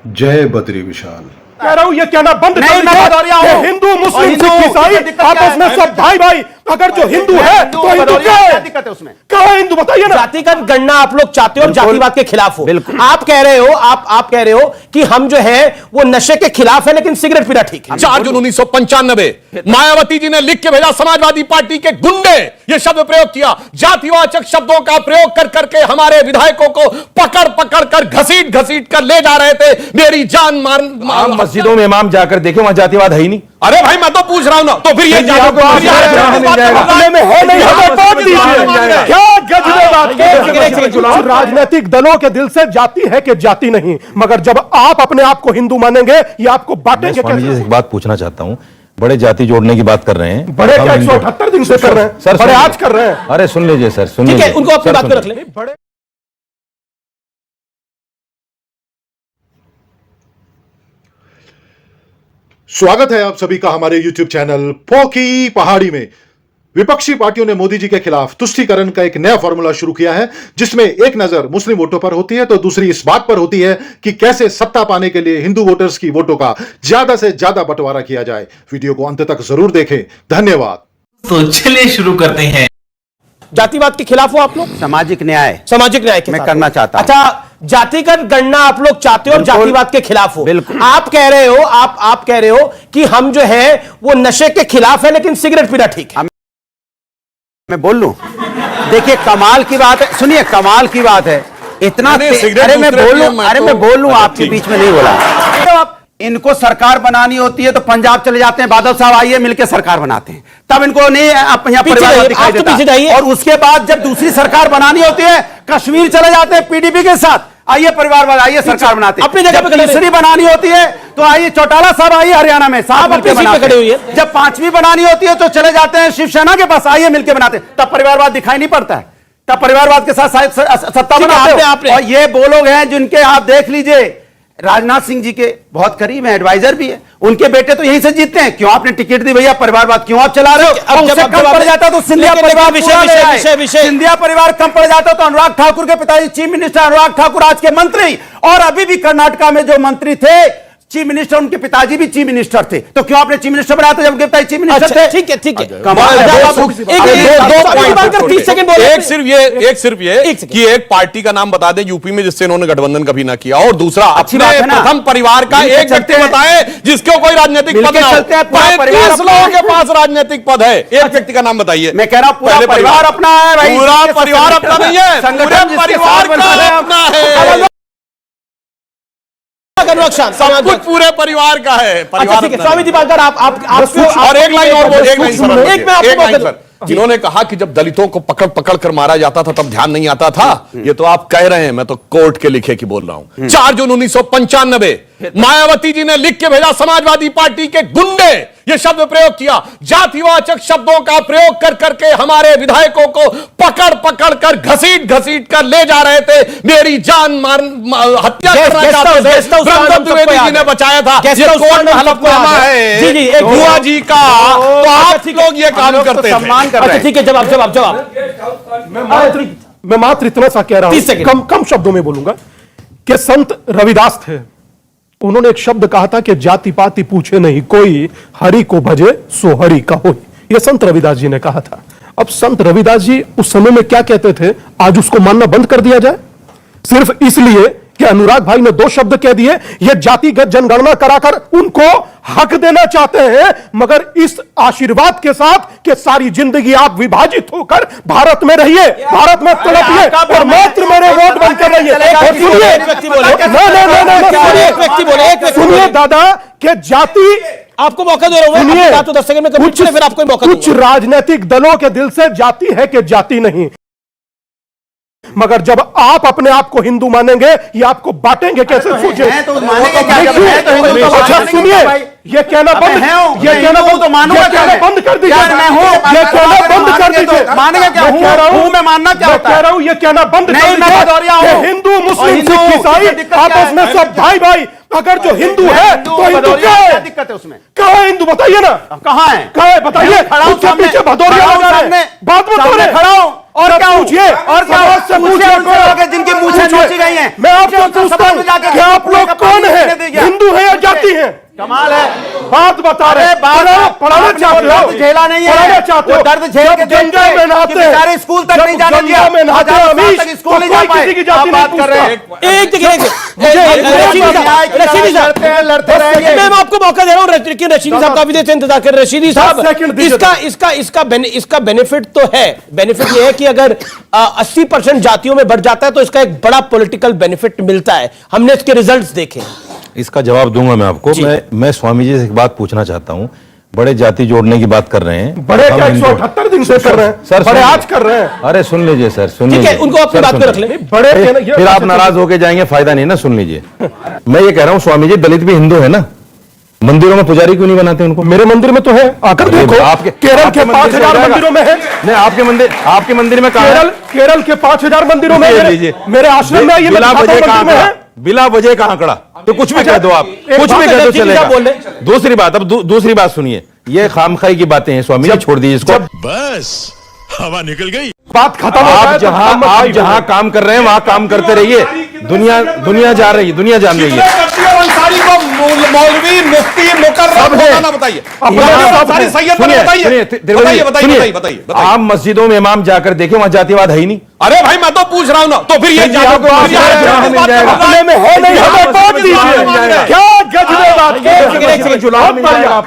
जय बद्री विशाल। कह रहा हूं ये कहना बंद कर दीजिए। हिंदू मुस्लिम सिख ईसाई आपस में सब भाई भाई। अगर जो हिंदू है तो हिंदू क्या दिक्कत है उसमें? क्या है हिंदू बताइए ना। जातिगत गणना आप लोग चाहते हो और जातिवाद के खिलाफ हो। आप कह रहे हो आप कह रहे हो कि हम जो है वो नशे के खिलाफ है लेकिन सिगरेट पीना ठीक है। 4 जून 1995 मायावती जी ने लिख के भेजा, समाजवादी पार्टी के गुंडे ये शब्द प्रयोग किया, जातिवाचक शब्दों का प्रयोग कर करके हमारे विधायकों को पकड़ पकड़ कर घसीट घसीट कर ले जा रहे थे। मेरी जान मार मस्जिदों में इमाम जाकर देखे, वहां जातिवाद है ही नहीं। अरे भाई मैं तो पूछ रहा हूं ना, तो फिर ये राजनीतिक दलों के दिल से जाति है कि जाति नहीं, मगर जब आप अपने आप को हिंदू मानेंगे ये आपको बांटेंगे। स्वामी जी से एक बात पूछना चाहता हूं, बड़े जाति जोड़ने की बात कर रहे हैं, बड़े क्या 178 दिन से कर रहे हैं सर, बड़े आज कर रहे हैं। अरे सुन लीजिए सर, सुन ठीक है, लीजिए उनको अपनी बात पे रख ले। बड़े स्वागत है आप सभी का हमारे YouTube चैनल फोकी पहाड़ी में। विपक्षी पार्टियों ने मोदी जी के खिलाफ तुष्टीकरण का एक नया फॉर्मूला शुरू किया है, जिसमें एक नजर मुस्लिम वोटों पर होती है तो दूसरी इस बात पर होती है कि कैसे सत्ता पाने के लिए हिंदू वोटर्स की वोटों का ज्यादा से ज्यादा बंटवारा किया जाए। वीडियो को अंत तक जरूर देखें। धन्यवाद। तो चलिए शुरू करते हैं। जातिवाद के खिलाफ हो आप लोग? सामाजिक न्याय के मैं करना चाहता हूं। अच्छा, जातिगत गणना आप लोग चाहते हो और जातिवाद के खिलाफ हो। बिल्कुल। आप कह रहे हो आप कह रहे हो कि हम जो है वो नशे के खिलाफ है लेकिन सिगरेट पीना ठीक है। मैं बोल लूं? देखिए कमाल की बात है, सुनिए कमाल की बात है। इतना अरे मैं बोल लूं आपके बीच में नहीं बोला। तो इनको सरकार बनानी होती है तो पंजाब चले जाते हैं, बादल साहब आइए मिलकर सरकार बनाते हैं, तब इनको नहीं यहाँ परिवार दिखाई देता। और उसके बाद जब दूसरी सरकार बनानी होती है कश्मीर चले जाते हैं पीडीपी के साथ, आइए परिवारवाद, आइए सरकार बनाते हैं। अपनी जगह पे तीसरी बनानी होती है तो आइए चौटाला साहब आइए हरियाणा में साहब मिलकर बनाते हैं। जब 5वीं बनानी होती है तो चले जाते हैं शिवसेना के पास, आइए मिलकर बनाते हैं। तब परिवारवाद दिखाई नहीं पड़ता है, तब परिवारवाद के साथ सत्ता बनाते हैं। और ये वो लोग हैं जिनके आप देख लीजिए राजनाथ सिंह जी के बहुत करीब है, एडवाइजर भी है, उनके बेटे तो यहीं से जीतते हैं। क्यों आपने टिकट दी भैया? परिवारवाद क्यों आप चला रहे हो? अब जब कम पड़ जाता तो सिंधिया परिवार सिंधिया परिवार कम पड़ जाता तो अनुराग ठाकुर के पिताजी चीफ मिनिस्टर अनुराग ठाकुर आज के मंत्री, और अभी भी कर्नाटका में जो मंत्री थे चीफ मिनिस्टर, उनके पिताजी भी चीफ मिनिस्टर थे। तो क्यों आपने चीफ मिनिस्टर बनाया था जब उनके पिताजी चीफ मिनिस्टर थे? ठीक है ठीक है। एक सिर्फ ये कि एक पार्टी का नाम बता दें यूपी में जिससे इन्होंने गठबंधन कभी ना किया, और दूसरा अपने प्रथम परिवार का एक व्यक्ति बताए जिसको कोई राजनीतिक पद ना हो। 35 लोगों के पास राजनीतिक पद है, एक व्यक्ति का नाम बताइए। मैं कह रहा हूं पूरा परिवार अपना है भाई, पूरा परिवार अपना नहीं है, पूरे परिवार का अपना है, सब कुछ पूरे परिवार का है। परिवार स्वामी जी बात आप और एक लाइन और बोल, एक लाइन सर। जिन्होंने कहा कि जब दलितों को पकड़ पकड़ कर मारा जाता था तब ध्यान नहीं आता था, ये तो आप कह रहे हैं, मैं तो कोर्ट के लिखे की बोल रहा हूं। 4 जून 1995 मायावती जी ने लिख के भेजा, समाजवादी पार्टी के गुंडे ये शब्द प्रयोग किया, जातिवाचक शब्दों का प्रयोग कर करके हमारे विधायकों को पकड़ पकड़ कर घसीट घसीट कर ले जा रहे थे। मेरी जान हत्या करना चाहते थे। ब्रह्म द्विवेदी जी ने बचाया था। ये कोर्ट में हलफनामा है बुआ जी का, तो आप लोग ये काम करते थे। ठीक है, जवाब मैं मात्र इतना सा कह रहा हूं, कम शब्दों में बोलूंगा कि संत रविदास थे, उन्होंने एक शब्द कहा था कि जाति पाति पूछे नहीं कोई, हरि को भजे सो हरि का होई। यह संत रविदास जी ने कहा था। अब संत रविदास जी उस समय में क्या कहते थे, आज उसको मानना बंद कर दिया जाए सिर्फ इसलिए कि अनुराग भाई ने 2 शब्द कह दिए। यह जातिगत जनगणना कराकर उनको हक देना चाहते हैं, मगर इस आशीर्वाद के साथ कि सारी जिंदगी आप विभाजित होकर भारत में रहिए, भारत में तड़पिए और मात्र मेरे वोट बनकर रहिए। सुनिए दादा कि जाति, आपको मौका दे रहा हूं तो 10 सेकंड में फिर आपको मौका। कुछ राजनीतिक दलों के दिल से जाति है कि जाति नहीं, मगर जब आप अपने आप को हिंदू मानेंगे ये आपको बांटेंगे कैसे? सोचिए। अच्छा सुनिए, ये कहना बंद कर दीजिए, ये कहना बंद कर दीजिए। मानेगा क्या हूं मैं? मानना क्या होता है? कह रहा हूं ये कहना बंद कर दीजिए। हिंदू मुस्लिम सिख ईसाई आपस में सब भाई भाई। अगर जो हिंदू है तो हिंदू क्या है? दिक्कत है उसमें? कहाँ है हिंदू बताइए ना, कहाँ है बताइए। पीछे भदौरिया लगा रहे हैं, बात बता रहे, खड़ा हूं और क्या पूछिए, और क्या समाज से पूछिए पूछिए उनसे लोग हैं जिनकी मूछें नोची गई हैं। मैं आपसे पूछता हूं कि आप लोग कौन हैं, हिंदू हैं या जाति हैं? कमाल है, बात बता रहे हैं, पढ़ाना चाहते हो, दर्द झेला नहीं है, पढ़ाना चाहते हो, वो दर्द झेल के गंगा में नहाते हैं, बेचारे स्कूल तक नहीं जाने दिया, में नहाते हैं, हजारों साल तक स्कूल नहीं जा पाए, किसी की जाति आप बात नहीं कर रहे हैं। एक लड़ते रहेंगे। मैं आपको मौका दे रहा हूं, लेकिन रशीदी साहब काफी देर से इंतजार कर रहे हैं। रशीदी साहब, 10 सेकंड दीजिए। इसका बेनिफिट तो है। बेनिफिट ये है कि अगर 80% जातियों में बढ़ जाता है तो इसका एक बड़ा पॉलिटिकल बेनिफिट मिलता है। हमने इसके रिजल्ट्स देखे। इसका जवाब दूंगा मैं आपको। मैं स्वामी जी से एक बात पूछना चाहता हूँ। बड़े जाति जोड़ने की बात कर रहे हैं, बड़े हम क्या हिंदू- 178 दिन से कर रहे हैं सर, बड़े सुनिए। आज कर रहे हैं। अरे सुन लीजिए सर, सुन ठीक लीजिए है, उनको अपनी सर, बात सुन पे रख लीजिए। लें। बड़े फिर आप नाराज होके जाएंगे, फायदा नहीं ना। सुन लीजिए, मैं ये कह रहा हूँ स्वामी जी, दलित भी हिंदू है ना, मंदिरों में पुजारी क्यों नहीं बनाते उनको? मेरे मंदिर में तो है, आकर अरे देखो। आपके केरल आपके के मंदिर से 5000 हो जाएगा। मंदिरों में है। नहीं, आपके मंदिर में कहा है? केरल के 5000 मंदिरों में ये मेरे- लीजिए। मेरे आश्रम में ये बिला मैं वजह का मंदिर में आंकड़ा, है। बिला वजह का आंकड़ा, तो कुछ भी अच्छा, कह दो आप, एक कुछ बात भी है, कह दो रशीदी साहब बोल चलेगा। रहे। दूसरी बात, अब दूसरी बात सुनिए, ये खामखाई की बातें हैं स्वामी जी, छोड़ दीजिए इसको। बस हवा निकल गई। बात खत्म हो आप जाए तो जहां काम आप मत जहां करिए। काम कर रहे हैं वहां काम करते रहिए। दुनिया जा रही है, दुनिया जान रही है। अंसारी को मौलवी, मुफ्ती, मुकर्रम मौलाना बताइए। अंसारी सैयद सुनिए, बताइए, सुनिए, बताइए, बताइए, बताइए। आप मस्जिदों में इमाम जाकर देखें, वहां जातिवाद है ही नहीं। अरे भाई मैं तो पूछ रहा हूं ना, तो फिर ये जी, आपको फिर ये मिल जाएगा। अपने में है नहीं, हमें बात दीजिए। क्या गजबे बात जुलाहा मिल जाएगा।